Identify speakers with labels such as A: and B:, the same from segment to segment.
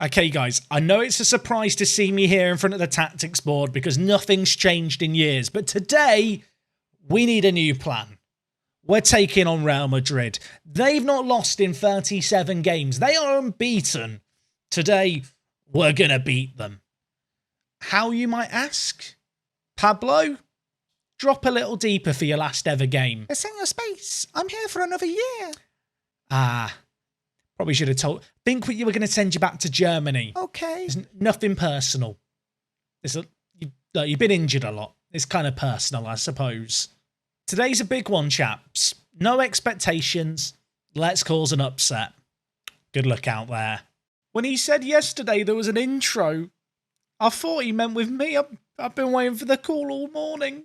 A: Okay, guys, I know it's a surprise to see me here in front of the tactics board because nothing's changed in years, but today we need a new plan. We're taking on Real Madrid. They've not lost in 37 games. They are unbeaten. Today, we're going to beat them. How, you might ask? Pablo, drop a little deeper for your last ever game.
B: WorkTheSpace, I'm here for another year.
A: Probably should have told. Think you were going to send you back to Germany.
B: Okay.
A: It's nothing personal. You've been injured a lot. It's kind of personal, I suppose. Today's a big one, chaps. No expectations. Let's cause an upset. Good luck out there. When he said yesterday there was an intro, I thought he meant with me. I've been waiting for the call all morning.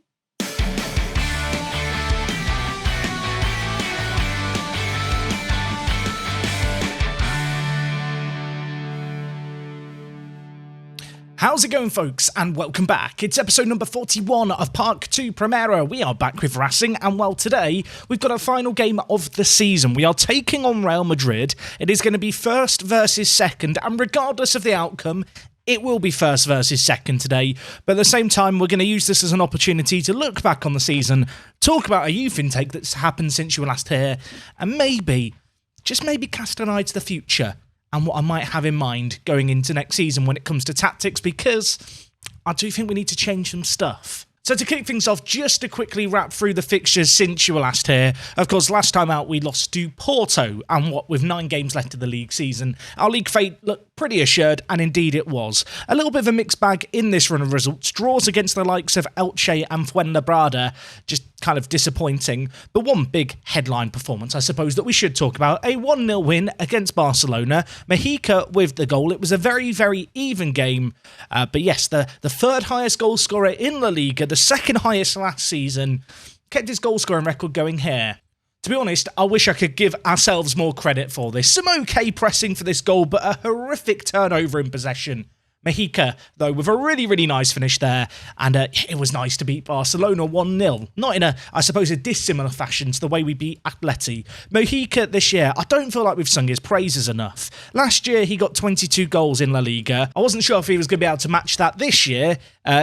A: How's it going, folks, and welcome back. It's episode number 41 of Part 2 Primera. We are back with Racing, and well, today we've got a final game of the season. We are taking on Real Madrid. It is going to be first versus second, and regardless of the outcome, it will be first versus second today. But at the same time, we're going to use this as an opportunity to look back on the season, talk about a youth intake that's happened since you were last here, and maybe, just maybe cast an eye to the future and what I might have in mind going into next season when it comes to tactics, because I do think we need to change some stuff. So to kick things off, just to quickly wrap through the fixtures since you were last here. Of course, last time out we lost to Porto, and what with 9 games left of the league season, our league fate looked pretty assured, and indeed it was. A little bit of a mixed bag in this run of results. Draws against the likes of Elche and Fuenlabrada, just kind of disappointing. But one big headline performance, I suppose, that we should talk about. A 1-0 win against Barcelona. Mexica with the goal. It was a very, very even game. But yes, the third highest goal scorer in La Liga, the second highest last season, kept his goal scoring record going here. To be honest, I wish I could give ourselves more credit for this. Some okay pressing for this goal, but a horrific turnover in possession. Mexica, though, with a really, really nice finish there, and it was nice to beat Barcelona 1-0. Not in I suppose, a dissimilar fashion to the way we beat Atleti. Mexica this year, I don't feel like we've sung his praises enough. Last year, he got 22 goals in La Liga. I wasn't sure if he was going to be able to match that this year.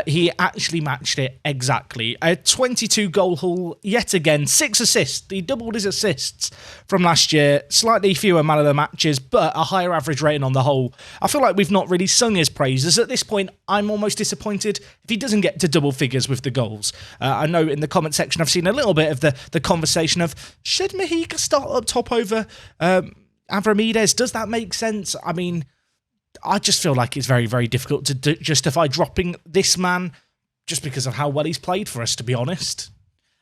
A: He actually matched it exactly. A 22-goal haul yet again, 6 assists. He doubled his assists from last year. Slightly fewer man of the matches, but a higher average rating on the whole. I feel like we've not really sung his praises. At this point, I'm almost disappointed if he doesn't get to double figures with the goals. I know in the comment section I've seen a little bit of the conversation of, should Mexica start up top over Avramides? Does that make sense? I mean, I just feel like it's very, very difficult to justify dropping this man just because of how well he's played for us, to be honest.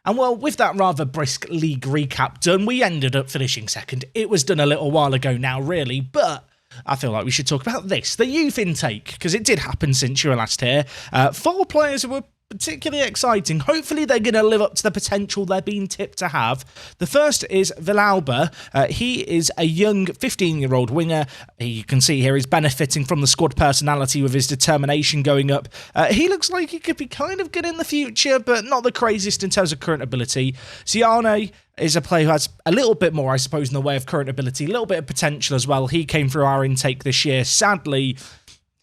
A: And well, with that rather brisk league recap done, we ended up finishing second. It was done a little while ago now, really, but I feel like we should talk about this, the youth intake, because it did happen since you were last here. 4 players who were particularly exciting. Hopefully they're going to live up to the potential they're being tipped to have. The first is Villalba. He is a young 15-year-old winger. You can see here he's benefiting from the squad personality with his determination going up. He looks like he could be kind of good in the future, but not the craziest in terms of current ability. Ziane is a player who has a little bit more, I suppose, in the way of current ability, a little bit of potential as well. He came through our intake this year. Sadly,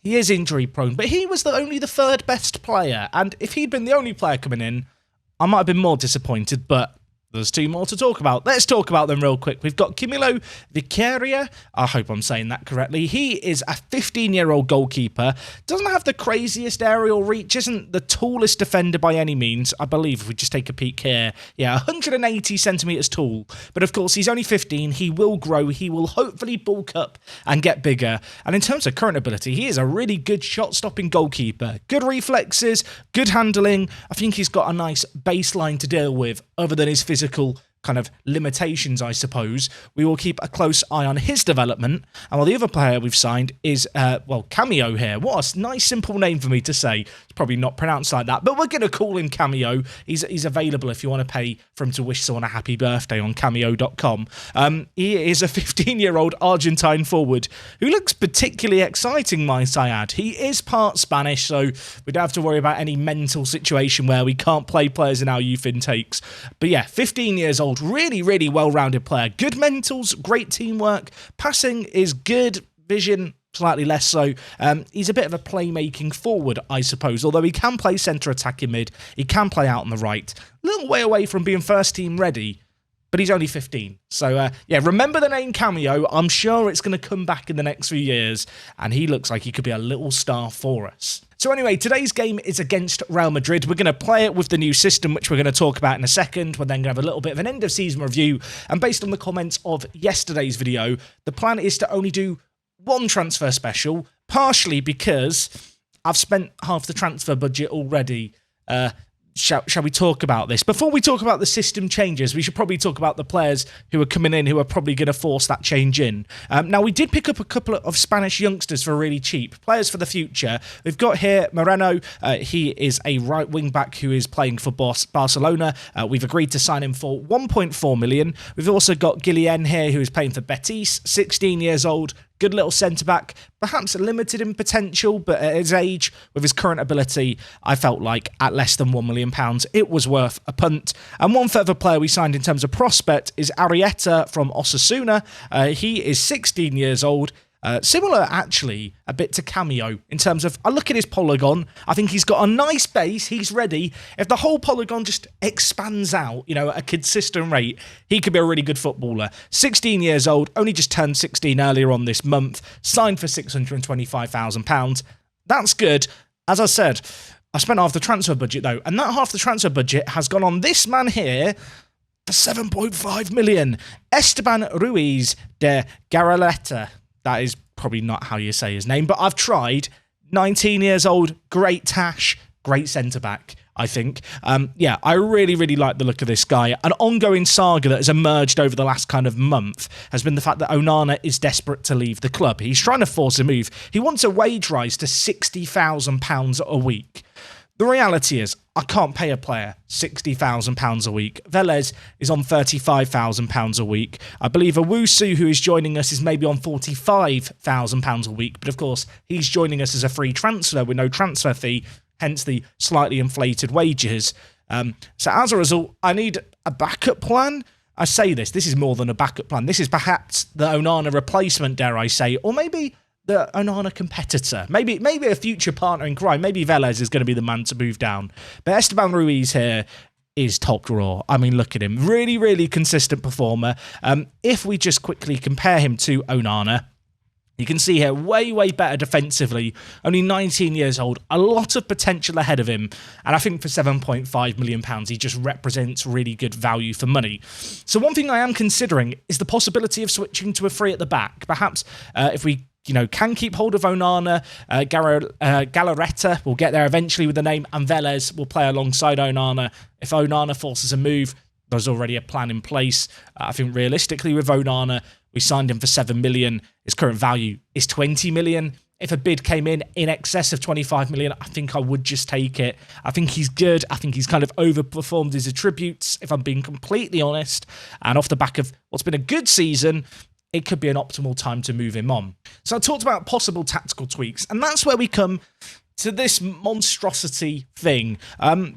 A: he is injury prone, but he was only the 3rd best player, and if he'd been the only player coming in, I might have been more disappointed, but there's 2 more to talk about. Let's talk about them real quick. We've got Camilo Vicaria. I hope I'm saying that correctly. He is a 15-year-old goalkeeper. Doesn't have the craziest aerial reach. Isn't the tallest defender by any means. I believe if we just take a peek here. Yeah, 180 centimetres tall. But of course, he's only 15. He will grow. He will hopefully bulk up and get bigger. And in terms of current ability, he is a really good shot-stopping goalkeeper. Good reflexes, good handling. I think he's got a nice baseline to deal with other than his physical kind of limitations, I suppose. We will keep a close eye on his development. And while the other player we've signed is, Cameo here. What a nice, simple name for me to say. It's probably not pronounced like that, but we're going to call him Cameo. He's available if you want to pay for him to wish someone a happy birthday on cameo.com. He is a 15-year-old Argentine forward who looks particularly exciting, might I add. He is part Spanish, so we don't have to worry about any mental situation where we can't play players in our youth intakes. But yeah, 15 years old, really, really well-rounded player. Good mentals, great teamwork. Passing is good. Vision, slightly less so. He's a bit of a playmaking forward, I suppose, although he can play centre attacking mid, he can play out on the right. A little way away from being first team ready, but he's only 15. So, yeah, remember the name Cameo. I'm sure it's going to come back in the next few years, and he looks like he could be a little star for us. So anyway, today's game is against Real Madrid. We're going to play it with the new system, which we're going to talk about in a second. We're then going to have a little bit of an end-of-season review, and based on the comments of yesterday's video, the plan is to only do one transfer special, partially because I've spent half the transfer budget already. Shall we talk about this? Before we talk about the system changes, we should probably talk about the players who are coming in who are probably going to force that change in. Now, we did pick up a couple of Spanish youngsters for really cheap. Players for the future. We've got here Moreno. He is a right wing-back who is playing for Barcelona. We've agreed to sign him for 1.4 million. We've also got Guillén here, who is playing for Betis, 16 years old. Good little centre-back, perhaps limited in potential, but at his age, with his current ability, I felt like at less than £1 million, it was worth a punt. And one further player we signed in terms of prospect is Arrieta from Osasuna. He is 16 years old. Similar, actually, a bit to Cameo in terms of, I look at his polygon, I think he's got a nice base, he's ready. If the whole polygon just expands out, at a consistent rate, he could be a really good footballer. 16 years old, only just turned 16 earlier on this month, signed for £625,000. That's good. As I said, I spent half the transfer budget though, and that half the transfer budget has gone on this man here for 7.5 million. Esteban Ruiz de Garaleta. That is probably not how you say his name, but I've tried. 19 years old, great tash, great centre-back, I think. Yeah, I really, really like the look of this guy. An ongoing saga that has emerged over the last kind of month has been the fact that Onana is desperate to leave the club. He's trying to force a move. He wants a wage rise to £60,000 a week. The reality is, I can't pay a player £60,000 a week. Velez is on £35,000 a week. I believe Owusu, who is joining us, is maybe on £45,000 a week. But of course, he's joining us as a free transfer with no transfer fee, hence the slightly inflated wages. So as a result, I need a backup plan. I say this is more than a backup plan. This is perhaps the Onana replacement, dare I say, or maybe the Onana competitor. Maybe a future partner in crime. Maybe Velez is going to be the man to move down. But Esteban Ruiz here is top drawer. I mean, look at him. Really, really consistent performer. If we just quickly compare him to Onana, you can see here, way, way better defensively. Only 19 years old. A lot of potential ahead of him. And I think for £7.5 million, he just represents really good value for money. So one thing I am considering is the possibility of switching to a three at the back. Perhaps if we can keep hold of Onana, Galarreta will get there eventually with the name, and Velez will play alongside Onana. If Onana forces a move, there's already a plan in place. I think realistically with Onana, we signed him for 7 million. His current value is 20 million. If a bid came in excess of 25 million, I think I would just take it. I think he's good. I think he's kind of overperformed his attributes, if I'm being completely honest. And off the back of what's been a good season, it could be an optimal time to move him on. So I talked about possible tactical tweaks, and that's where we come to this monstrosity thing.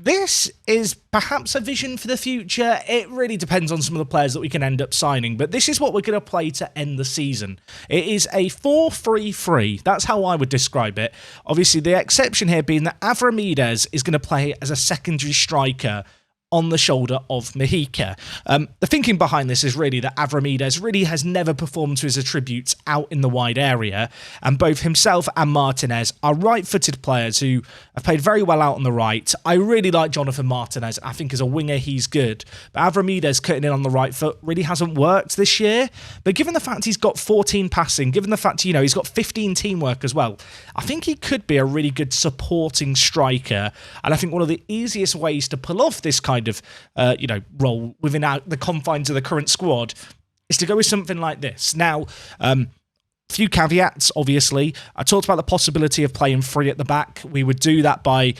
A: This is perhaps a vision for the future. It really depends on some of the players that we can end up signing, but this is what we're going to play to end the season. It is a 4-3-3. That's how I would describe it. Obviously, the exception here being that Avramides is going to play as a secondary striker on the shoulder of Mexica. The thinking behind this is really that Avramides really has never performed to his attributes out in the wide area, and both himself and Martinez are right-footed players who have played very well out on the right. I really like Jonathan Martinez. I think as a winger, he's good. But Avramides cutting in on the right foot really hasn't worked this year. But given the fact he's got 14 passing, given the fact, he's got 15 teamwork as well, I think he could be a really good supporting striker. And I think one of the easiest ways to pull off this kind of role within the confines of the current squad is to go with something like this. Now, few caveats, obviously. I talked about the possibility of playing three at the back. We would do that by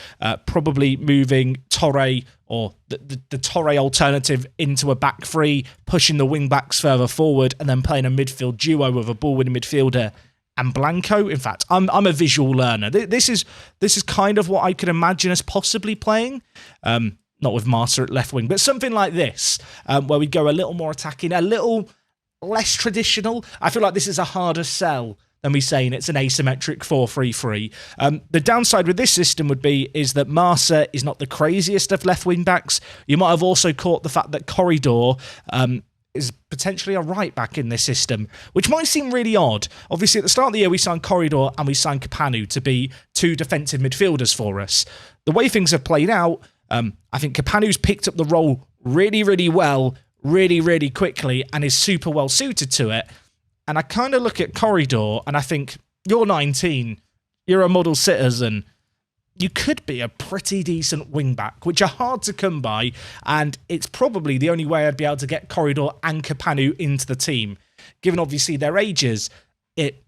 A: probably moving Torre or the Torre alternative into a back three, pushing the wing backs further forward, and then playing a midfield duo with a ball-winning midfielder and Blanco. In fact, I'm a visual learner. This is kind of what I could imagine us possibly playing. Not with Marta at left wing, but something like this, where we go a little more attacking, a little less traditional. I feel like this is a harder sell than me saying it's an asymmetric 4-3-3. The downside with this system is that Marsa is not the craziest of left wing backs. You might have also caught the fact that Corridor is potentially a right back in this system, which might seem really odd. Obviously, at the start of the year, we signed Corridor and we signed Kapanu to be two defensive midfielders for us. The way things have played out, I think Kapanu's picked up the role really, really well, really, really quickly, and is super well suited to it. And I kind of look at Corridor and I think, you're 19, you're a model citizen, you could be a pretty decent wing-back, which are hard to come by, and it's probably the only way I'd be able to get Corridor and Kapanu into the team. Given, obviously, their ages,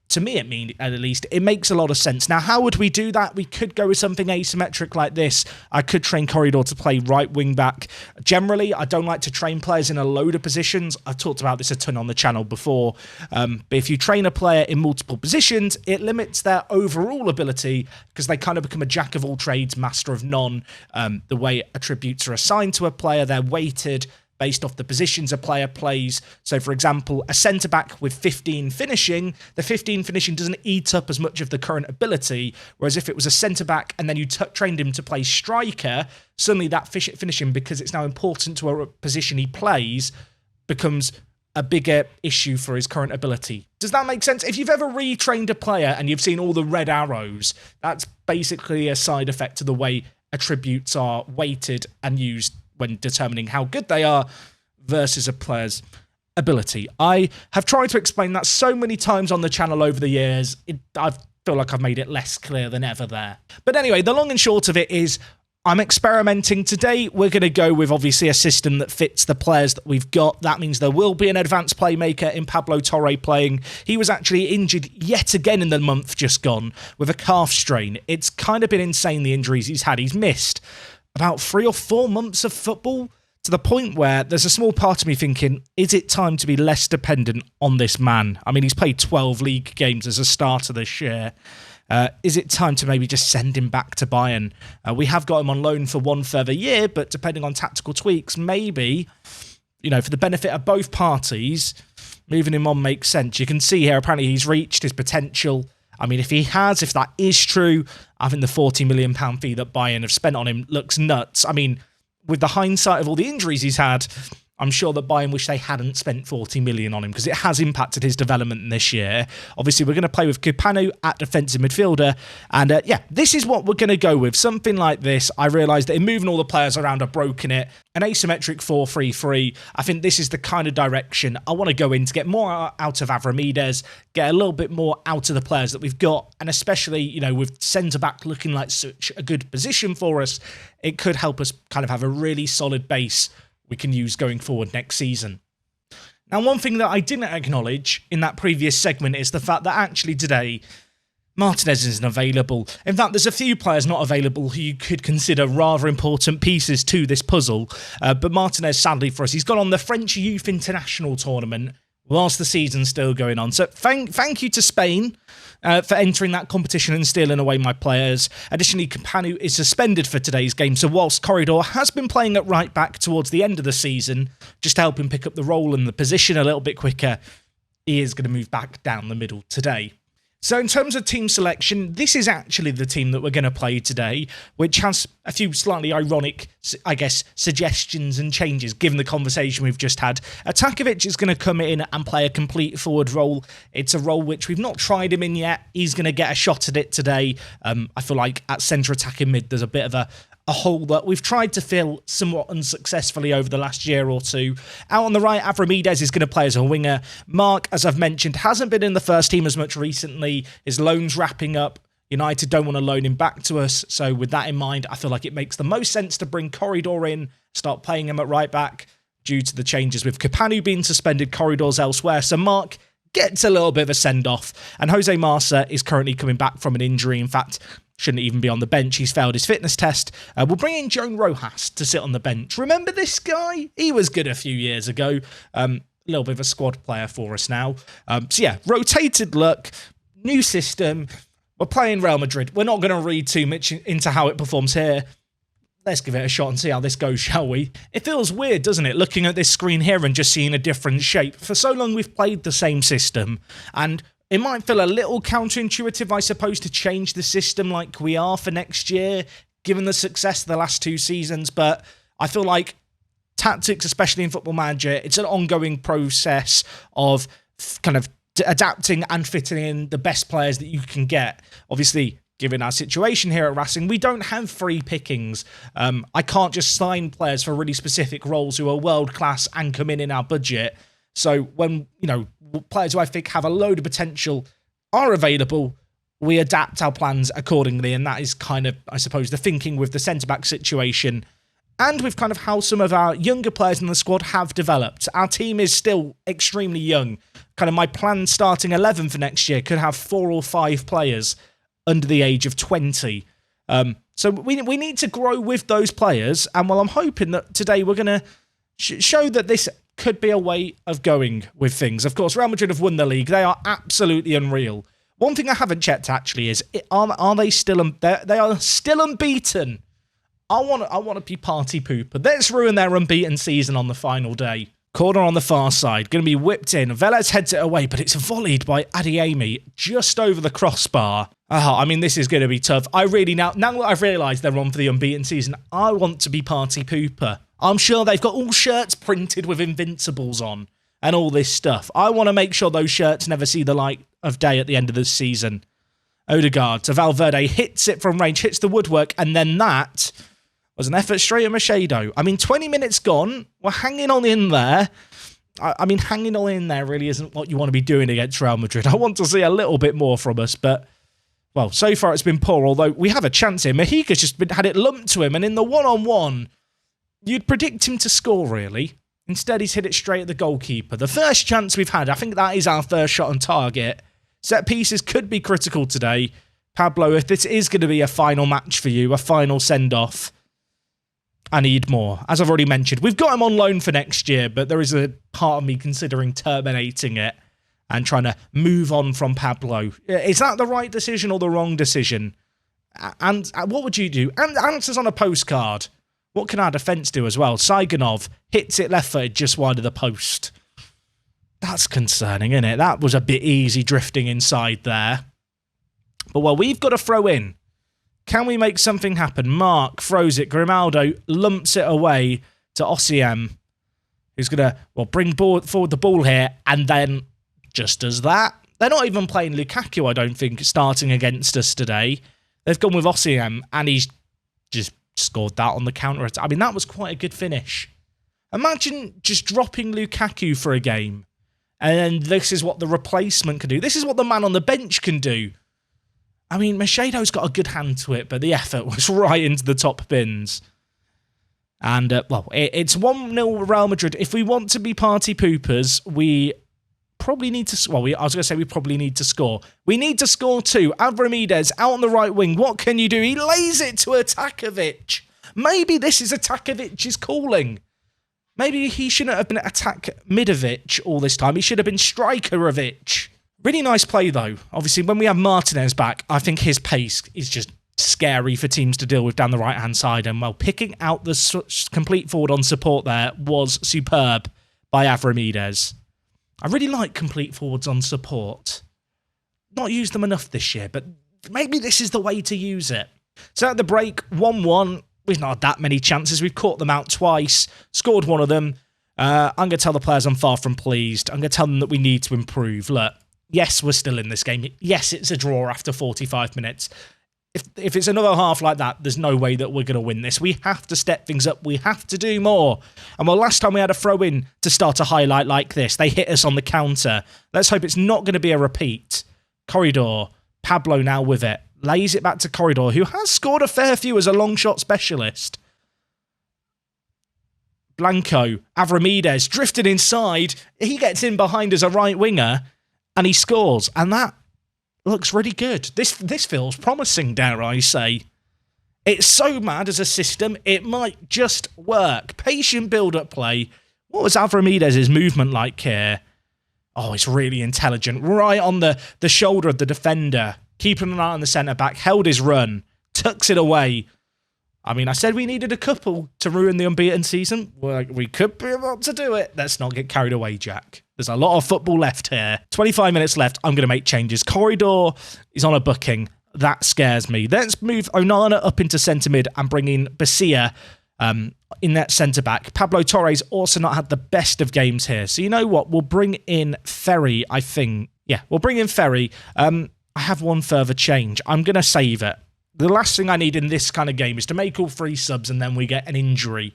A: to me, at least, it makes a lot of sense. Now, how would we do that? We could go with something asymmetric like this. I could train Corridor to play right wing back. Generally, I don't like to train players in a load of positions. I've talked about this a ton on the channel before. But if you train a player in multiple positions, it limits their overall ability because they kind of become a jack of all trades, master of none. The way attributes are assigned to a player, they're weighted based off the positions a player plays. So, for example, a centre-back with 15 finishing, the 15 finishing doesn't eat up as much of the current ability, whereas if it was a centre-back and then you trained him to play striker, suddenly that finishing, because it's now important to a position he plays, becomes a bigger issue for his current ability. Does that make sense? If you've ever retrained a player and you've seen all the red arrows, that's basically a side effect to the way attributes are weighted and used when determining how good they are versus a player's ability. I have tried to explain that so many times on the channel over the years, I feel like I've made it less clear than ever there. But anyway, the long and short of it is I'm experimenting today. We're going to go with obviously a system that fits the players that we've got. That means there will be an advanced playmaker in Pablo Torre playing. He was actually injured yet again in the month just gone with a calf strain. It's kind of been insane, the injuries he's had. He's missed about 3 or 4 months of football, to the point where there's a small part of me thinking, is it time to be less dependent on this man? I mean, he's played 12 league games as a starter this year. Is it time to maybe just send him back to Bayern? We have got him on loan for 1 further year, but depending on tactical tweaks, maybe, for the benefit of both parties, moving him on makes sense. You can see here, apparently he's reached his potential. I mean, if that is true, I think the £40 million fee that Bayern have spent on him looks nuts. I mean, with the hindsight of all the injuries he's had, I'm sure that Bayern wish they hadn't spent 40 million on him because it has impacted his development this year. Obviously, we're going to play with Kupanu at defensive midfielder. And this is what we're going to go with. Something like this. I realised that in moving all the players around, I've broken it. An asymmetric 4-3-3. I think this is the kind of direction I want to go in to get more out of Avramides, get a little bit more out of the players that we've got. And especially, with centre-back looking like such a good position for us, it could help us kind of have a really solid base we can use going forward next season. Now, one thing that I didn't acknowledge in that previous segment is the fact that actually today, Martinez isn't available. In fact, there's a few players not available who you could consider rather important pieces to this puzzle. But Martinez, sadly for us, he's gone on the French Youth International Tournament whilst the season's still going on. So thank you to Spain for entering that competition and stealing away my players. Additionally, Kapanu is suspended for today's game, so whilst Corridor has been playing at right back towards the end of the season, just to help him pick up the role and the position a little bit quicker, he is going to move back down the middle today. So in terms of team selection, this is actually the team that we're going to play today, which has a few slightly ironic, I guess, suggestions and changes given the conversation we've just had. Atakovic is going to come in and play a complete forward role. It's a role which we've not tried him in yet. He's going to get a shot at it today. I feel like at centre attacking mid, there's a bit of a hole that we've tried to fill somewhat unsuccessfully over the last year or two. Out on the right, Avramides is going to play as a winger. Mark, as I've mentioned, hasn't been in the first team as much recently. His loan's wrapping up. United don't want to loan him back to us. So with that in mind, I feel like it makes the most sense to bring Corridor in, start playing him at right back due to the changes with Kapanu being suspended, Corridor's elsewhere. So Mark gets a little bit of a send-off. And Jose Marsa is currently coming back from an injury. In fact, shouldn't even be on the bench. He's failed his fitness test. We'll bring in Joan Rojas to sit on the bench. Remember this guy? He was good a few years ago. A little bit of a squad player for us now. Rotated look, new system. We're playing Real Madrid. We're not going to read too much into how it performs here. Let's give it a shot and see how this goes, shall we? It feels weird, doesn't it, looking at this screen here and just seeing a different shape. For so long, we've played the same system, and It might feel a little counterintuitive, I suppose, to change the system like we are for next year, given the success of the last 2 seasons, but I feel like tactics, especially in Football Manager, it's an ongoing process of kind of adapting and fitting in the best players that you can get. Obviously, given our situation here at Racing, we don't have free pickings. I can't just sign players for really specific roles who are world-class and come in our budget. So when, players who I think have a load of potential are available, we adapt our plans accordingly, and that is kind of, I suppose, the thinking with the centre-back situation, and with kind of how some of our younger players in the squad have developed. Our team is still extremely young. Kind of my planned starting 11 for next year could have 4 or 5 players under the age of 20. So we need to grow with those players, and I'm hoping that today we're going to show that this could be a way of going with things. Of course, Real Madrid have won the league. They are absolutely unreal. One thing I haven't checked actually is, are they still? They are still unbeaten. I want to be party pooper. Let's ruin their unbeaten season on the final day. Corner on the far side, going to be whipped in. Velez heads it away, but it's volleyed by Adeyemi just over the crossbar. This is going to be tough. I really, now that I've realised they're on for the unbeaten season, I want to be party pooper. I'm sure they've got all shirts printed with Invincibles on and all this stuff. I want to make sure those shirts never see the light of day at the end of the season. Odegaard to Valverde, hits it from range, hits the woodwork, and then that was an effort straight at Machado. 20 minutes gone. We're hanging on in there. Hanging on in there really isn't what you want to be doing against Real Madrid. I want to see a little bit more from us, but, well, so far it's been poor, although we have a chance here. Mejiga's just had it lumped to him, and in the one-on-one, you'd predict him to score, really. Instead, he's hit it straight at the goalkeeper. The first chance we've had, I think that is our first shot on target. Set pieces could be critical today. Pablo, if this is going to be a final match for you, a final send-off, I need more. As I've already mentioned, we've got him on loan for next year, but there is a part of me considering terminating it and trying to move on from Pablo. Is that the right decision or the wrong decision? And what would you do? And answers on a postcard. What can our defence do as well? Saigonov hits it left-footed just wide of the post. That's concerning, isn't it? That was a bit easy drifting inside there. But, well, we've got to throw in. Can we make something happen? Mark throws it. Grimaldo lumps it away to Osimhen, who's going to bring forward the ball here, and then just does that. They're not even playing Lukaku, I don't think, starting against us today. They've gone with Osimhen, and he's just scored that on the counter-attack. That was quite a good finish. Imagine just dropping Lukaku for a game, and then this is what the replacement can do. This is what the man on the bench can do. Machado's got a good hand to it, but the effort was right into the top bins. And, it's 1-0 Real Madrid. If we want to be party poopers, we probably need to... we probably need to score. We need to score too. Avramides out on the right wing. What can you do? He lays it to Atakovic. Maybe this is Atakovic's calling. Maybe he shouldn't have been Attack Midovic all this time. He should have been Strikerovic. Really nice play, though. Obviously, when we have Martinez back, I think his pace is just scary for teams to deal with down the right-hand side. And, picking out the complete forward on support there was superb by Avramides. I really like complete forwards on support. Not used them enough this year, but maybe this is the way to use it. So at the break, 1-1. We've not had that many chances. We've caught them out twice, scored one of them. I'm going to tell the players I'm far from pleased. I'm going to tell them that we need to improve. Look. Yes, we're still in this game. Yes, it's a draw after 45 minutes. If it's another half like that, there's no way that we're going to win this. We have to step things up. We have to do more. And last time we had a throw-in to start a highlight like this, they hit us on the counter. Let's hope it's not going to be a repeat. Corridor. Pablo now with it. Lays it back to Corridor, who has scored a fair few as a long shot specialist. Blanco. Avramides drifted inside. He gets in behind as a right winger. And he scores, and that looks really good. This feels promising, dare I say. It's so mad as a system, it might just work. Patient build-up play. What was Avramides' movement like here? Oh, it's really intelligent. Right on the shoulder of the defender. Keeping an eye on the centre-back. Held his run. Tucks it away. I mean, I said we needed a couple to ruin the unbeaten season. Well, we could be about to do it. Let's not get carried away, Jack. There's a lot of football left here. 25 minutes left. I'm going to make changes. Corridor is on a booking. That scares me. Let's move Onana up into centre mid and bring in Basia in that centre back. Pablo Torres also not had the best of games here. So you know what? We'll bring in Ferry, I think. Yeah, we'll bring in Ferry. I have one further change. I'm going to save it. The last thing I need in this kind of game is to make all 3 subs and then we get an injury.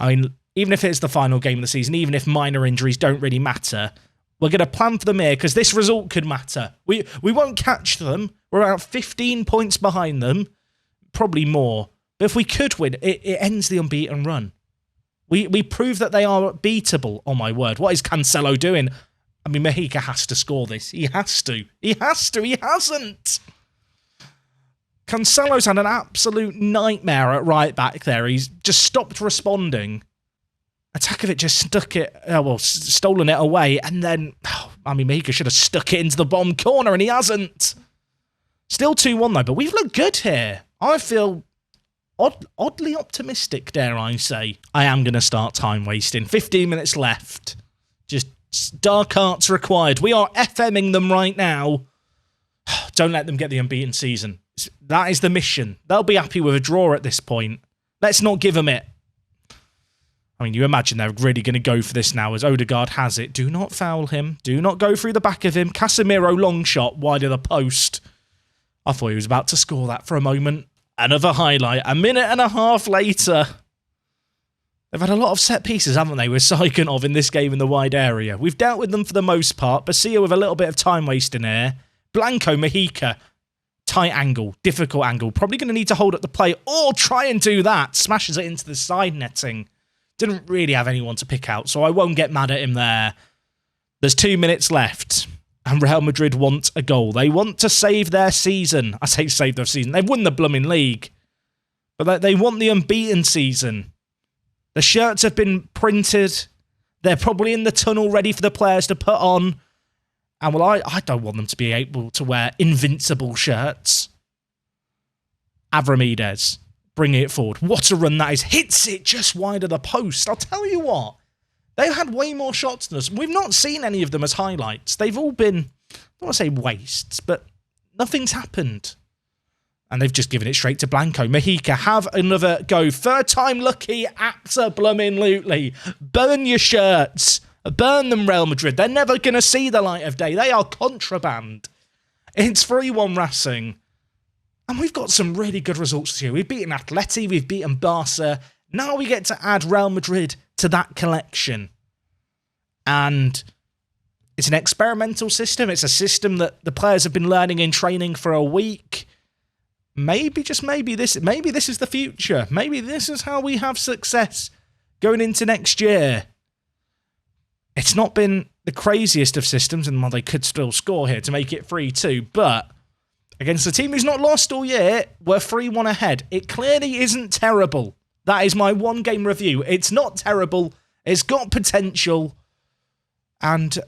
A: I mean, even if it's the final game of the season, even if minor injuries don't really matter, we're going to plan for them here because this result could matter. We won't catch them. We're about 15 points behind them, probably more. But if we could win, it ends the unbeaten run. We prove that they are beatable. Oh my word, what is Cancelo doing? I mean, Mojica has to score this. He has to. He hasn't. Cancelo's had an absolute nightmare at right back there. He's just stopped responding. Atakovic just stolen it away. And then, Mojica should have stuck it into the bottom corner and he hasn't. Still 2-1 though, but we've looked good here. I feel oddly optimistic, dare I say. I am going to start time wasting. 15 minutes left. Just dark arts required. We are FMing them right now. Don't let them get the unbeaten season. That is the mission. They'll be happy with a draw at this point. Let's not give them it. I mean, you imagine they're really going to go for this now as Odegaard has it. Do not foul him. Do not go through the back of him. Casemiro long shot wide of the post. I thought he was about to score that for a moment. Another highlight. A minute and a half later. They've had a lot of set pieces, haven't they, with Saigonov in this game in the wide area. We've dealt with them for the most part. Basia with a little bit of time wasting here. Blanco, Mojica. Tight angle. Difficult angle. Probably going to need to hold up the play or try and do that. Smashes it into the side netting. Didn't really have anyone to pick out, so I won't get mad at him there. There's 2 minutes left, and Real Madrid want a goal. They want to save their season. I say save their season. They've won the blooming league. But they want the unbeaten season. The shirts have been printed. They're probably in the tunnel ready for the players to put on. And well, I don't want them to be able to wear invincible shirts. Avramides. Bringing it forward. What a run that is. Hits it just wide of the post. I'll tell you what. They've had way more shots than us. We've not seen any of them as highlights. They've all been, I don't want to say wastes, but nothing's happened. And they've just given it straight to Blanco. Mojica, have another go. Third time lucky. Abso-blooming-lutely. Burn your shirts. Burn them, Real Madrid. They're never going to see the light of day. They are contraband. It's 3-1 Racing. And we've got some really good results here. We've beaten Atleti, we've beaten Barca. Now we get to add Real Madrid to that collection. And it's an experimental system. It's a system that the players have been learning in training for a week. Maybe, just maybe this is the future. Maybe this is how we have success going into next year. It's not been the craziest of systems, and while they could still score here to make it 3-2, but against a team who's not lost all year, we're 3-1 ahead. It clearly isn't terrible. That is my one-game review. It's not terrible. It's got potential. And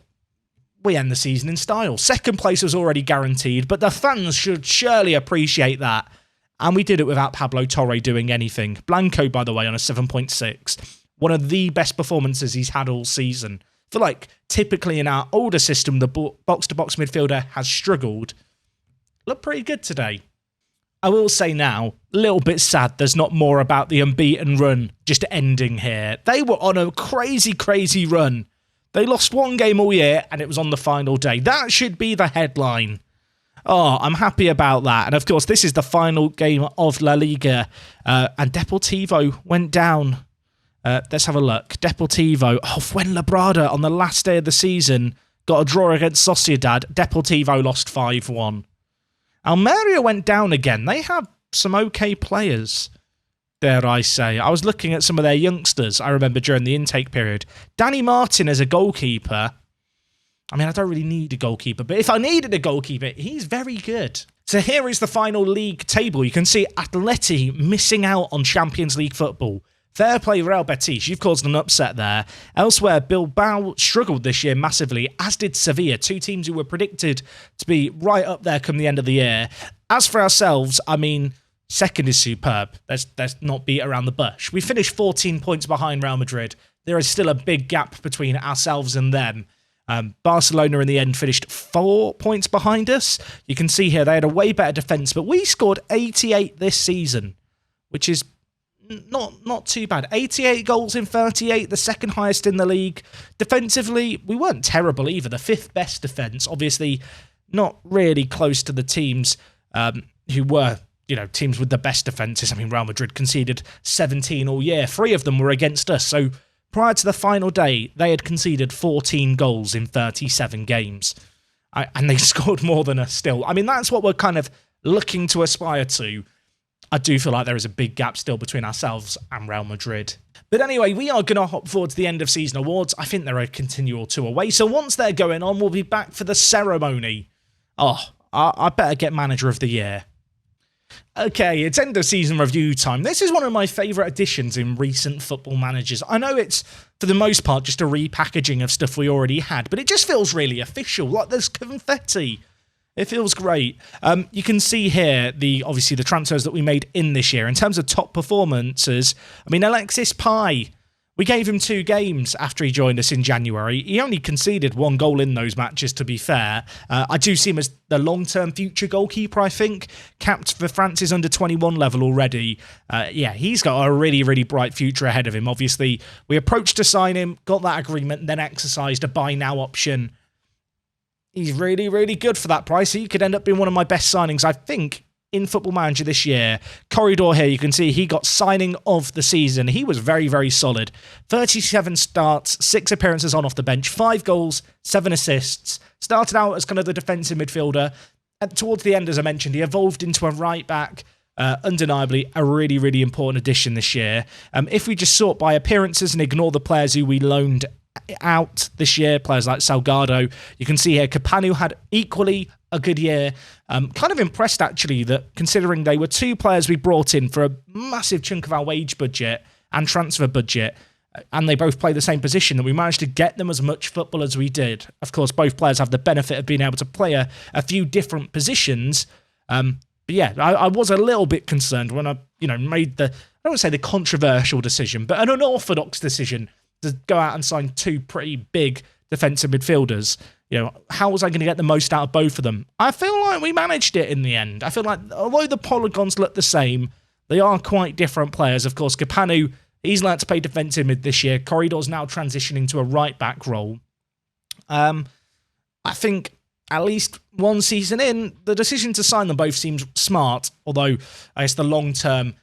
A: we end the season in style. Second place was already guaranteed, but the fans should surely appreciate that. And we did it without Pablo Torre doing anything. Blanco, by the way, on a 7.6. One of the best performances he's had all season. I feel like typically in our older system, the box-to-box midfielder has struggled. Look pretty good today. I will say now, a little bit sad there's not more about the unbeaten run just ending here. They were on a crazy, crazy run. They lost one game all year and it was on the final day. That should be the headline. Oh, I'm happy about that. And of course, this is the final game of La Liga. And Deportivo went down. Let's have a look. Deportivo, Fuenlabrada on the last day of the season got a draw against Sociedad. Deportivo lost 5-1. Almeria went down again. They have some okay players, dare I say. I was looking at some of their youngsters, I remember, during the intake period. Danny Martin as a goalkeeper. I mean, I don't really need a goalkeeper, but if I needed a goalkeeper, he's very good. So here is the final league table. You can see Atleti missing out on Champions League football. Fair play, Real Betis. You've caused an upset there. Elsewhere, Bilbao struggled this year massively, as did Sevilla, two teams who were predicted to be right up there come the end of the year. As for ourselves, I mean, Second is superb. Let's not beat around the bush. We finished 14 points behind Real Madrid. There is still a big gap between ourselves and them. Barcelona in the end finished 4 points behind us. You can see here they had a way better defence, but we scored 88 this season, which is not too bad. 88 goals in 38, the second highest in the league. Defensively, we weren't terrible either. The fifth best defence, obviously not really close to the teams who were, teams with the best defences. I mean, Real Madrid conceded 17 all year. 3 of them were against us. So prior to the final day, they had conceded 14 goals in 37 games. And they scored more than us still. I mean, that's what we're kind of looking to aspire to. I do feel like there is a big gap still between ourselves and Real Madrid. But anyway, we are going to hop forward to the end of season awards. I think they're a continual 2 away. So once they're going on, we'll be back for the ceremony. Oh, I better get manager of the year. Okay, it's end of season review time. This is one of my favourite additions in recent football managers. I know it's, for the most part, just a repackaging of stuff we already had, but it just feels really official, like there's confetti. It feels great. You can see here, obviously the transfers that we made in this year. In terms of top performances, I mean, Alexis Pye, we gave him 2 games after he joined us in January. He only conceded 1 goal in those matches, to be fair. I do see him as the long-term future goalkeeper, I think. Capped for France's under-21 level already. He's got a really, really bright future ahead of him. Obviously, we approached to sign him, got that agreement, and then exercised a buy now option. He's really, really good for that price. He could end up being one of my best signings, I think, in Football Manager this year. Corridor here, you can see he got signing of the season. He was very, very solid. 37 starts, 6 appearances on off the bench, 5 goals, 7 assists. Started out as kind of the defensive midfielder. And towards the end, as I mentioned, he evolved into a right back. Undeniably, a really, really important addition this year. If we just sort by appearances and ignore the players who we loaned out this year, players like Salgado, you can see here Capanu had equally a good year. Kind of impressed actually that considering they were 2 players we brought in for a massive chunk of our wage budget and transfer budget, and they both play the same position, that we managed to get them as much football as we did. Of course, both players have the benefit of being able to play a few different positions. But yeah, I was a little bit concerned when I made I don't want to say the controversial decision, but an unorthodox decision to go out and sign 2 pretty big defensive midfielders. How was I going to get the most out of both of them? I feel like we managed it in the end. I feel like, although the polygons look the same, they are quite different players. Of course, Capanu, he's learnt to play defensive mid this year. Corridor's now transitioning to a right-back role. I think at least 1 season in, the decision to sign them both seems smart, although I guess the long-term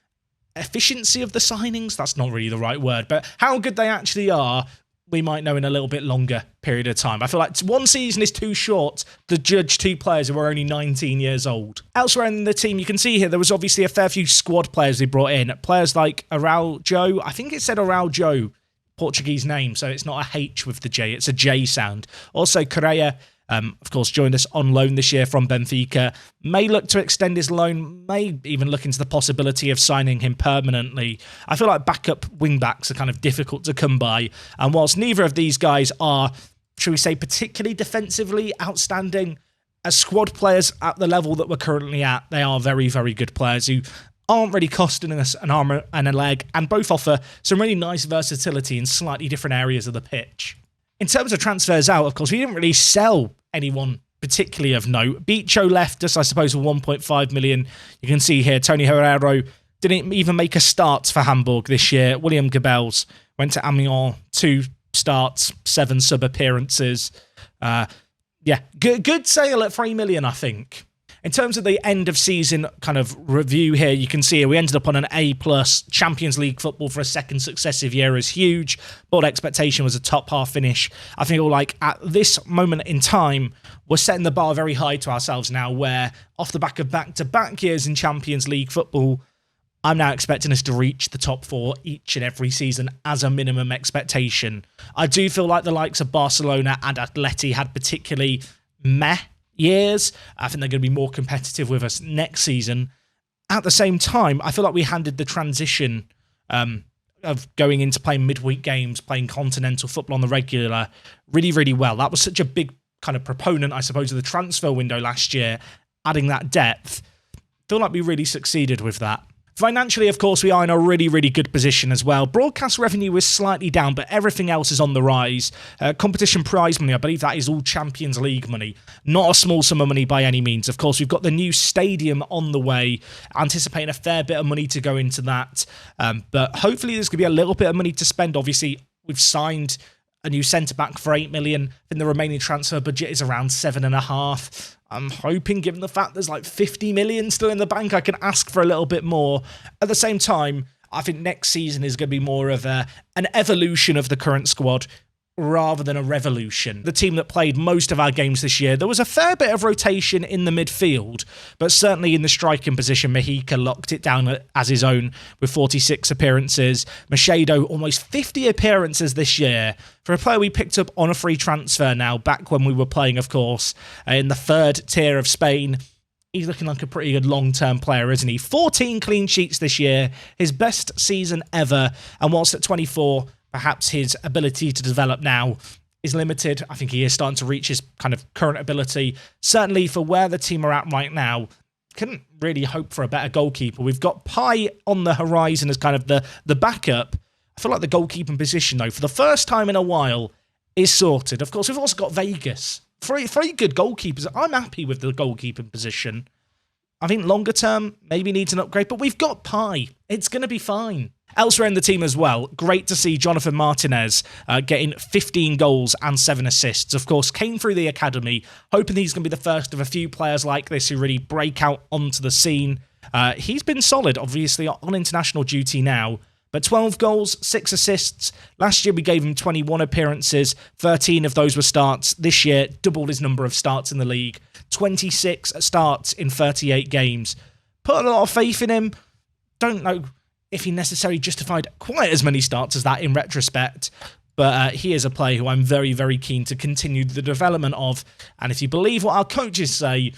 A: efficiency of the signings, that's not really the right word, but how good they actually are, we might know in a little bit longer period of time. I feel like 1 season is too short to judge 2 players who are only 19 years old. Elsewhere in the team, you can see here, there was obviously a fair few squad players they brought in. Players like Araujo, I think it said Araujo, Portuguese name, so it's not a H with the J, it's a J sound. Also, Correa, of course, joined us on loan this year from Benfica. May look to extend his loan, may even look into the possibility of signing him permanently. I feel like backup wing-backs are kind of difficult to come by. And whilst neither of these guys are, shall we say, particularly defensively outstanding, as squad players at the level that we're currently at, they are very, very good players who aren't really costing us an arm and a leg, and both offer some really nice versatility in slightly different areas of the pitch. In terms of transfers out, of course, we didn't really sell anyone particularly of note. Bicho left us, I suppose, for 1.5 million. You can see here, Tony Herrero didn't even make a start for Hamburg this year. William Gabels went to Amiens, 2 starts, 7 sub-appearances. Good sale at 3 million, I think. In terms of the end of season kind of review here, you can see here we ended up on an A+. Champions League football for a second successive year is huge. Board expectation was a top half finish. I feel like at this moment in time, we're setting the bar very high to ourselves now, where off the back of back-to-back years in Champions League football, I'm now expecting us to reach the top 4 each and every season as a minimum expectation. I do feel like the likes of Barcelona and Atleti had particularly meh years. I think they're going to be more competitive with us next season. At the same time, I feel like we handled the transition of going into playing midweek games, playing continental football on the regular, really, really well. That was such a big kind of proponent, I suppose, of the transfer window last year, adding that depth. Feel like we really succeeded with that. Financially, of course, we are in a really, really good position as well. Broadcast revenue is slightly down, but everything else is on the rise. Competition prize money, I believe that is all Champions League money. Not a small sum of money by any means. Of course, we've got the new stadium on the way, anticipating a fair bit of money to go into that. But hopefully there's going to be a little bit of money to spend. Obviously, we've signed a new centre-back for 8 million. And the remaining transfer budget is around 7.5. I'm hoping, given the fact there's like 50 million still in the bank, I can ask for a little bit more. At the same time, I think next season is going to be more of an evolution of the current squad rather than a revolution. The team that played most of our games this year, there was a fair bit of rotation in the midfield, but certainly in the striking position, Mojica locked it down as his own with 46 appearances. Macedo, almost 50 appearances this year. For a player we picked up on a free transfer now, back when we were playing, of course, in the third tier of Spain. He's looking like a pretty good long-term player, isn't he? 14 clean sheets this year, his best season ever, and whilst at 24, perhaps his ability to develop now is limited. I think he is starting to reach his kind of current ability. Certainly for where the team are at right now, couldn't really hope for a better goalkeeper. We've got Pai on the horizon as kind of the backup. I feel like the goalkeeping position, though, for the first time in a while, is sorted. Of course, we've also got Vegas. Three good goalkeepers. I'm happy with the goalkeeping position. I think longer term, maybe needs an upgrade, but we've got Pai. It's going to be fine. Elsewhere in the team as well, great to see Jonathan Martinez getting 15 goals and 7 assists. Of course, came through the academy, hoping he's going to be the first of a few players like this who really break out onto the scene. He's been solid, obviously, on international duty now, but 12 goals, 6 assists. Last year, we gave him 21 appearances. 13 of those were starts. This year, doubled his number of starts in the league. 26 starts in 38 games. Put a lot of faith in him. Don't know if he necessarily justified quite as many starts as that in retrospect, but he is a player who I'm very, very keen to continue the development of. And if you believe what our coaches say,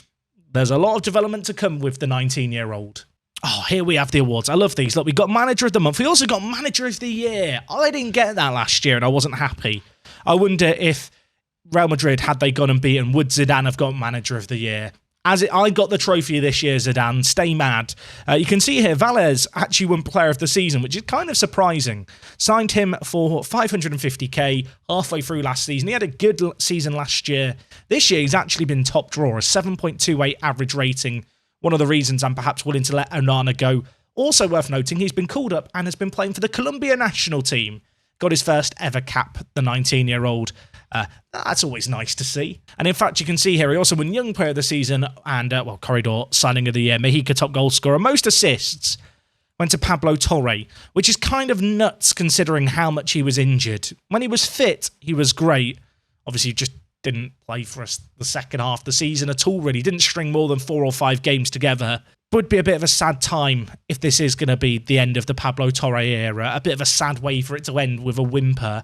A: there's a lot of development to come with the 19-year-old. Oh, here we have the awards. I love these. Look, we got Manager of the Month. We also got Manager of the Year. I didn't get that last year and I wasn't happy. I wonder if Real Madrid, had they gone and beaten, would Zidane have got Manager of the Year? I got the trophy this year, Zidane. Stay mad. You can see here, Valles actually won Player of the Season, which is kind of surprising. Signed him for 550k halfway through last season. He had a good season last year. This year, he's actually been top drawer, a 7.28 average rating. One of the reasons I'm perhaps willing to let Onana go. Also worth noting, he's been called up and has been playing for the Colombia national team. Got his first ever cap, the 19-year-old. That's always nice to see. And in fact, you can see here, he also won Young Player of the Season and, Corridor Signing of the Year. Mojica top goal scorer. Most assists went to Pablo Torre, which is kind of nuts considering how much he was injured. When he was fit, he was great. Obviously, just didn't play for us the second half of the season at all, really. Didn't string more than 4 or 5 games together. Would be a bit of a sad time if this is going to be the end of the Pablo Torre era. A bit of a sad way for it to end with a whimper.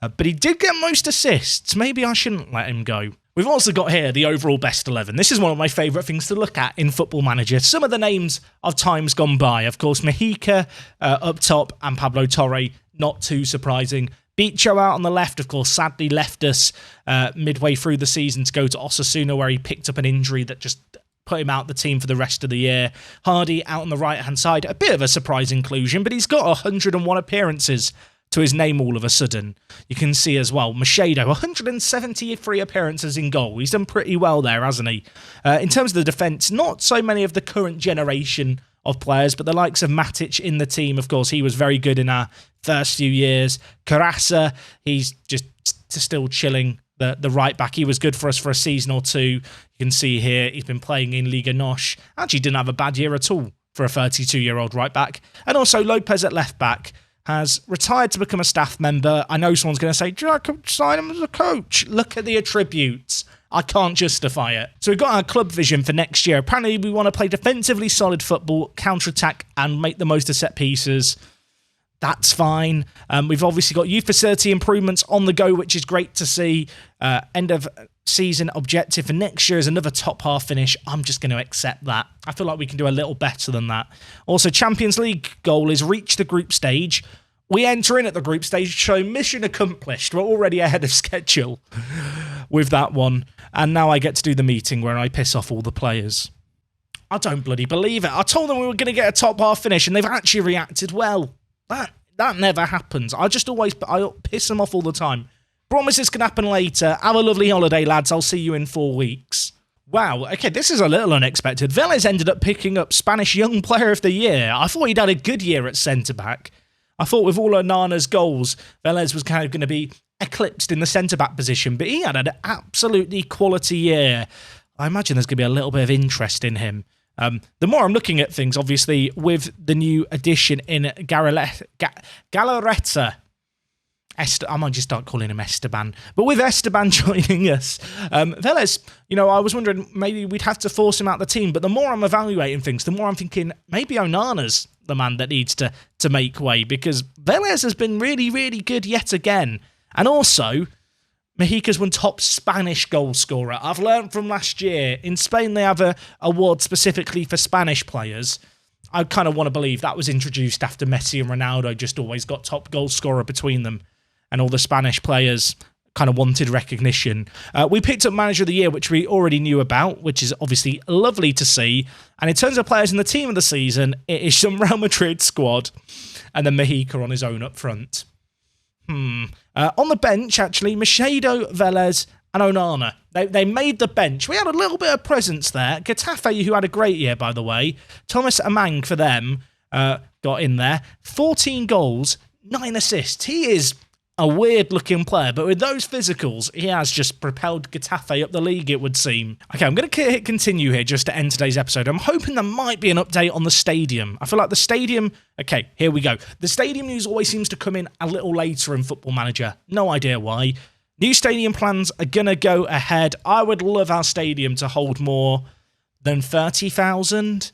A: But he did get most assists. Maybe I shouldn't let him go. We've also got here the overall best 11. This is one of my favourite things to look at in Football Manager. Some of the names of times gone by. Of course, Mojica up top and Pablo Torre, not too surprising. Bicho out on the left, of course, sadly left us midway through the season to go to Osasuna, where he picked up an injury that just put him out the team for the rest of the year. Hardy out on the right-hand side, a bit of a surprise inclusion, but he's got 101 appearances to his name all of a sudden. You can see as well, Macedo, 173 appearances in goal. He's done pretty well there, hasn't he? In terms of the defence, not so many of the current generation of players, but the likes of Matic in the team, of course, he was very good in our first few years. Carassa, he's just still chilling. The right back, he was good for us for a season or two. You can see here, he's been playing in Liga NOS. Actually didn't have a bad year at all for a 32-year-old right back. And also Lopez at left back has retired to become a staff member. I know someone's going to say, do I sign him as a coach? Look at the attributes. I can't justify it. So we've got our club vision for next year. Apparently we want to play defensively solid football, counter-attack, and make the most of set pieces. That's fine. We've obviously got youth facility improvements on the go, which is great to see. End of season objective for next year is another top half finish. I'm just going to accept that. I feel like we can do a little better than that. Also, Champions League goal is reach the group stage. We enter in at the group stage, so mission accomplished. We're already ahead of schedule with that one. And now I get to do the meeting where I piss off all the players. I don't bloody believe it. I told them we were going to get a top half finish, and they've actually reacted well. That never happens. I piss them off all the time. Promise this can happen later. Have a lovely holiday, lads. I'll see you in 4 weeks. Wow, okay, this is a little unexpected. Vélez ended up picking up Spanish Young Player of the Year. I thought he'd had a good year at centre-back. I thought with all Onana's goals, Vélez was kind of going to be eclipsed in the centre-back position, but he had an absolutely quality year. I imagine there's going to be a little bit of interest in him. The more I'm looking at things, obviously, with the new addition in Galarreta. I might just start calling him Esteban. But with Esteban joining us, Vélez, I was wondering maybe we'd have to force him out the team. But the more I'm evaluating things, the more I'm thinking maybe Onana's the man that needs to make way, because Vélez has been really, really good yet again. And also, Mexica's won top Spanish goal scorer. I've learned from last year, in Spain they have an award specifically for Spanish players. I kind of want to believe that was introduced after Messi and Ronaldo just always got top goal scorer between them, and all the Spanish players kind of wanted recognition. We picked up Manager of the Year, which we already knew about, which is obviously lovely to see. And in terms of players in the team of the season, it is some Real Madrid squad, and then Mexica on his own up front. On the bench, actually, Macedo, Vélez, and Onana. They made the bench. We had a little bit of presence there. Getafe, who had a great year, by the way. Thomas Amang for them got in there. 14 goals, 9 assists. He is a weird-looking player, but with those physicals, he has just propelled Getafe up the league, it would seem. Okay, I'm going to hit continue here just to end today's episode. I'm hoping there might be an update on the stadium. I feel like the stadium... Okay, here we go. The stadium news always seems to come in a little later in Football Manager. No idea why. New stadium plans are going to go ahead. I would love our stadium to hold more than 30,000.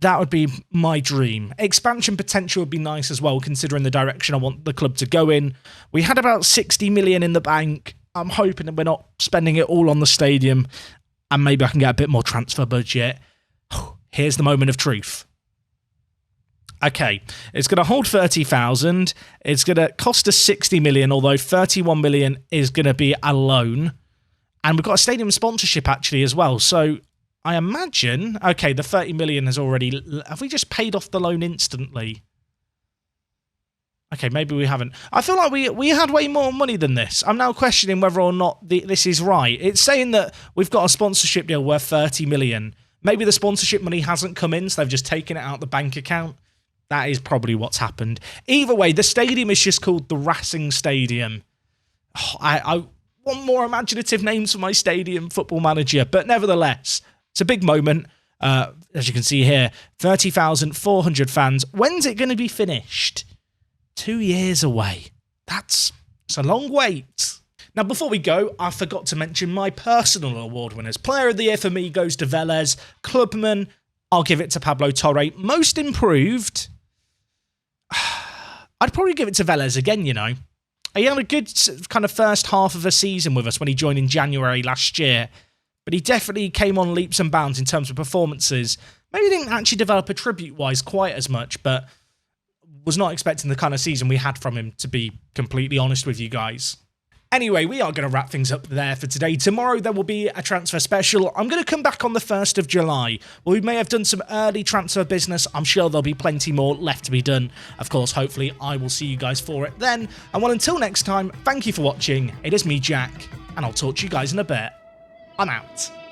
A: That would be my dream. Expansion potential would be nice as well, considering the direction I want the club to go in. We had about 60 million in the bank. I'm hoping that we're not spending it all on the stadium, and maybe I can get a bit more transfer budget. Here's the moment of truth. Okay, it's going to hold 30,000. It's going to cost us 60 million, although 31 million is going to be a loan. And we've got a stadium sponsorship actually as well, so I imagine, okay, the 30 million has already... Have we just paid off the loan instantly? Okay, maybe we haven't. I feel like we had way more money than this. I'm now questioning whether or not this is right. It's saying that we've got a sponsorship deal worth 30 million. Maybe the sponsorship money hasn't come in, so they've just taken it out of the bank account. That is probably what's happened. Either way, the stadium is just called the Racing Stadium. Oh, I want more imaginative names for my stadium, Football Manager, but nevertheless... It's a big moment, as you can see here, 30,400 fans. When's it going to be finished? 2 years away. It's a long wait. Now, before we go, I forgot to mention my personal award winners. Player of the Year for me goes to Vélez. Clubman, I'll give it to Pablo Torre. Most improved, I'd probably give it to Vélez again, He had a good kind of first half of a season with us when he joined in January last year. But he definitely came on leaps and bounds in terms of performances. Maybe didn't actually develop attribute-wise quite as much, but was not expecting the kind of season we had from him, to be completely honest with you guys. Anyway, we are going to wrap things up there for today. Tomorrow there will be a transfer special. I'm going to come back on the 1st of July. Well, we may have done some early transfer business. I'm sure there'll be plenty more left to be done. Of course, hopefully I will see you guys for it then. And well, until next time, thank you for watching. It is me, Jack, and I'll talk to you guys in a bit. I'm out.